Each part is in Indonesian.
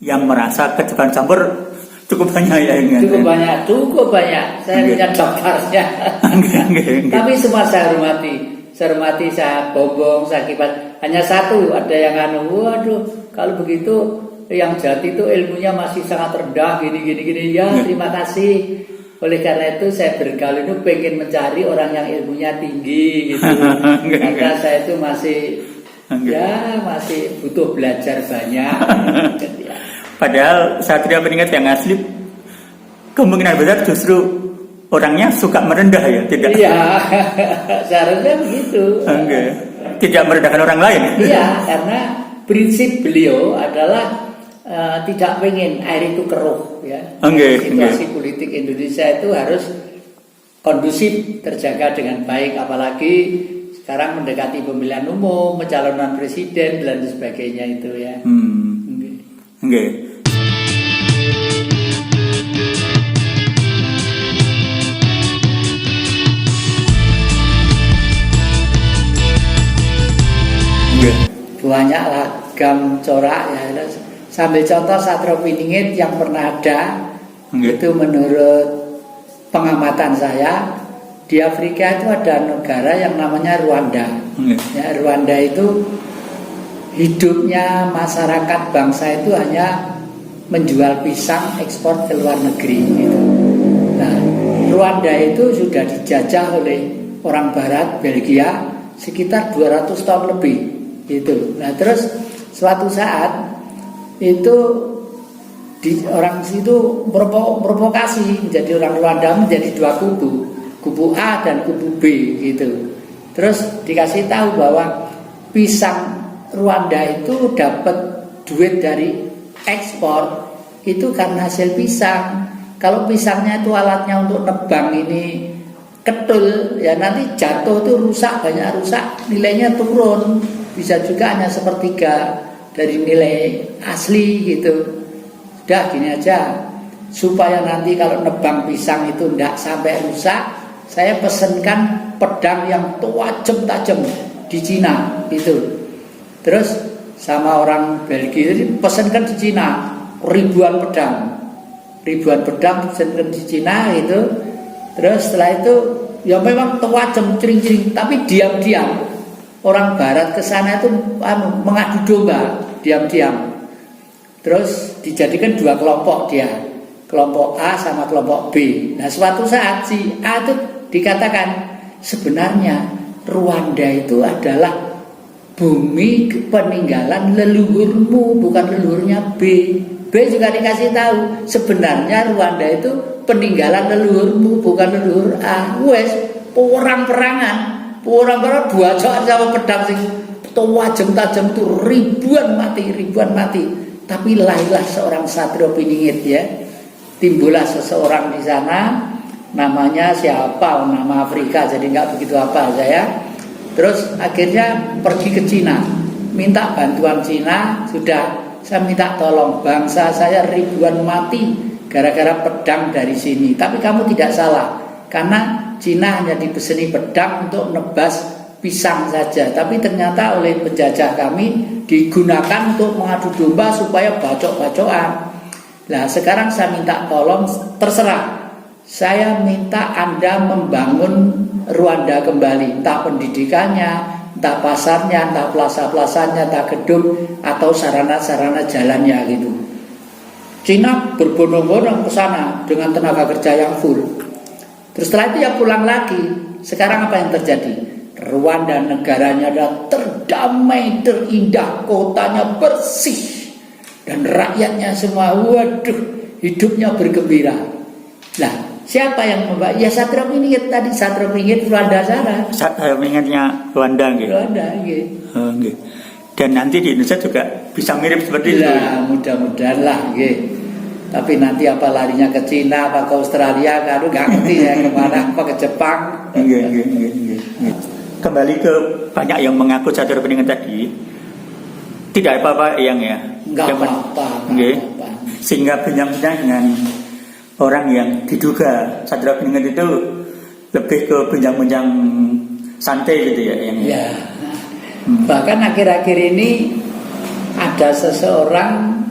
yang merasa ketukan campur cukup banyak ya. Cukup banyak. Saya punya daftarnya. Tapi semua saya hormati, saya bombong, saya kipas. Hanya satu, ada yang waduh, kalau begitu yang Jati itu ilmunya masih sangat rendah, gini. Ya, terima kasih. Oleh karena itu saya bergaul itu pengen mencari orang yang ilmunya tinggi gitu. Karena saya itu masih butuh belajar banyak. Padahal Satria Peningkat yang asli kemungkinan besar justru orangnya suka merendah ya, tidak? Iya, seharusnya begitu. Tidak merendahkan orang lain. Iya, karena prinsip beliau adalah tidak pengen air itu keruh ya. Situasi politik Indonesia itu harus kondusif, terjaga dengan baik, apalagi sekarang mendekati pemilihan umum, pencalonan presiden dan sebagainya itu ya. Banyak ragam corak ya. Sambil contoh Satrio Piningit yang pernah ada itu menurut pengamatan saya di Afrika itu ada negara yang namanya Rwanda. Ya, Rwanda itu hidupnya masyarakat bangsa itu hanya menjual pisang ekspor ke luar negeri gitu. Nah, Rwanda itu sudah dijajah oleh orang Barat, Belgia sekitar 200 tahun lebih gitu. Nah, terus suatu saat itu orang situ provokasi, menjadi orang Rwanda menjadi dua kubu A dan kubu B gitu. Terus dikasih tahu bahwa pisang Rwanda itu dapat duit dari ekspor itu karena hasil pisang. Kalau pisangnya itu alatnya untuk nebang ini ketul ya, nanti jatuh itu banyak rusak, nilainya turun, bisa juga hanya sepertiga dari nilai asli gitu. Udah gini aja, supaya nanti kalau nebang pisang itu tidak sampai rusak, saya pesenkan pedang yang tajam di Cina itu. Terus sama orang Belgia pesenkan di Cina ribuan pedang pesenkan di Cina itu. Terus setelah itu ya memang tajam cering-cering, tapi diam-diam orang Barat ke sana itu mengadu domba diam-diam. Terus dijadikan dua kelompok dia, kelompok A sama kelompok B. Nah, suatu saat si A itu dikatakan sebenarnya Rwanda itu adalah bumi peninggalan leluhurmu, bukan leluhurnya B. B juga dikasih tahu sebenarnya Rwanda itu peninggalan leluhurmu, bukan leluhur A. Wes perang-perangan dua cokan sama pedang sing tajam itu ribuan mati. Tapi lahirlah seorang Satrio Piningit ya. Timbullah seseorang di sana, namanya siapa? Nama Afrika, jadi nggak begitu apa saya. Terus akhirnya pergi ke Cina, minta bantuan Cina. Sudah, saya minta tolong, bangsa saya ribuan mati gara-gara pedang dari sini. Tapi kamu tidak salah, karena Cina hanya dipeseni pedang untuk nebas pisang saja, tapi ternyata oleh penjajah kami digunakan untuk mengadu domba supaya bacok-bacokan. Nah, sekarang saya minta tolong, terserah, saya minta Anda membangun Rwanda kembali, entah pendidikannya, entah pasarnya, entah plaza-plazanya, entah gedung atau sarana-sarana jalannya gitu. Cina berbondong-bondong ke sana dengan tenaga kerja yang full. Terus setelah itu ya pulang lagi. Sekarang apa yang terjadi? Rwanda negaranya adalah terdamai, terindah, kotanya bersih, dan rakyatnya semua waduh hidupnya bergembira. Lah, siapa yang membawa? Ya Satrio Piningit tadi, Satrio Piningit Rwanda sana. Satrio Piningitnya Rwanda gitu. Rwanda gitu. Dan nanti di Indonesia juga bisa mirip seperti itu. Ya, mudah-mudahan lah gitu. Tapi nanti apa larinya ke Cina, apa ke Australia, kan nggak ngerti ya kemana, apa ke Jepang. Kembali ke banyak yang mengaku Satrio Piningit tadi, tidak apa-apa yang ya. Nggak apa-apa. Sehingga bincang-bincang dengan orang yang diduga Satrio Piningit itu lebih ke bincang-bincang santai gitu ya. Ya. Bahkan akhir-akhir ini ada seseorang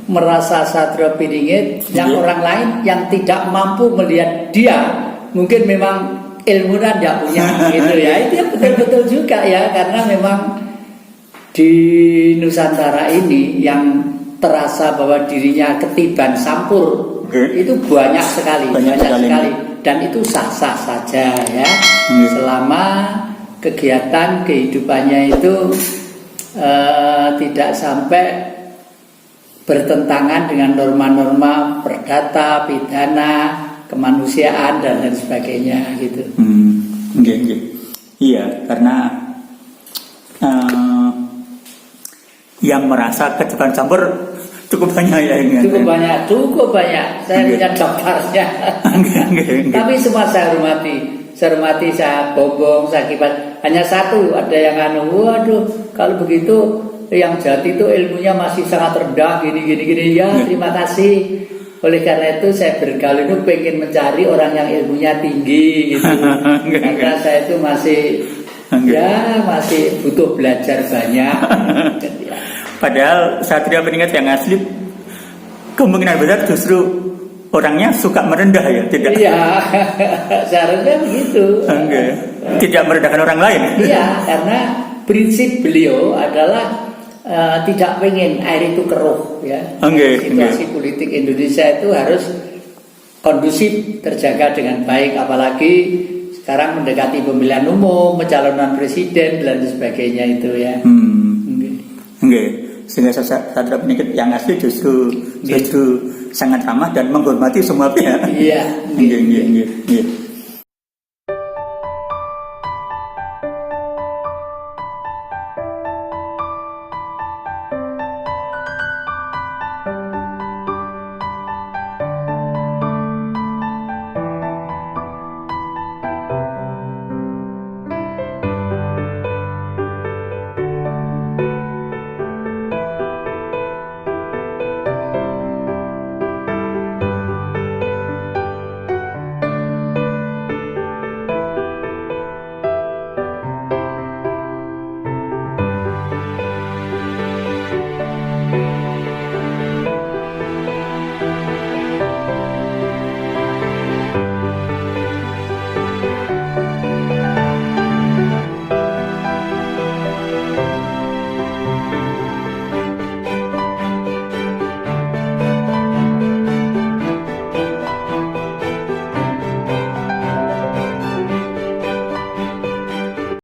merasa Satrio Piningit, yang orang lain yang tidak mampu melihat dia, mungkin memang ilmunya tidak punya, gitu ya. Itu yang betul-betul juga ya, karena memang di Nusantara ini yang terasa bahwa dirinya ketiban sampur itu banyak sekali, dan itu sah-sah saja ya, selama kegiatan kehidupannya itu tidak sampai bertentangan dengan norma-norma perdata, pidana, kemanusiaan dan lain sebagainya gitu. Iya, karena yang merasa ketiban campur cukup banyak ya ini. Cukup banyak. Saya punya daftarnya. Tapi semua saya hormati, saya bombong, saya kipas. Hanya satu, ada yang waduh, kalau begitu yang Jati itu ilmunya masih sangat rendah, gini ya. Terima kasih. Oleh karena itu saya bergaul itu pengen mencari orang yang ilmunya tinggi gitu. Karena saya itu masih butuh belajar banyak. Padahal Satrio Piningit yang asli kemungkinan besar justru orangnya suka merendah ya, tidak? Iya, seharusnya begitu. Tidak merendahkan orang lain. Iya, karena prinsip beliau adalah tidak pengen air itu keruh ya. Situasi politik Indonesia itu harus kondusif, terjaga dengan baik, apalagi sekarang mendekati pemilihan umum, pencalonan presiden dan sebagainya itu ya. Sehingga Satrio Piningit yang asli justru sangat ramah dan menghormati semua pihak. Iya.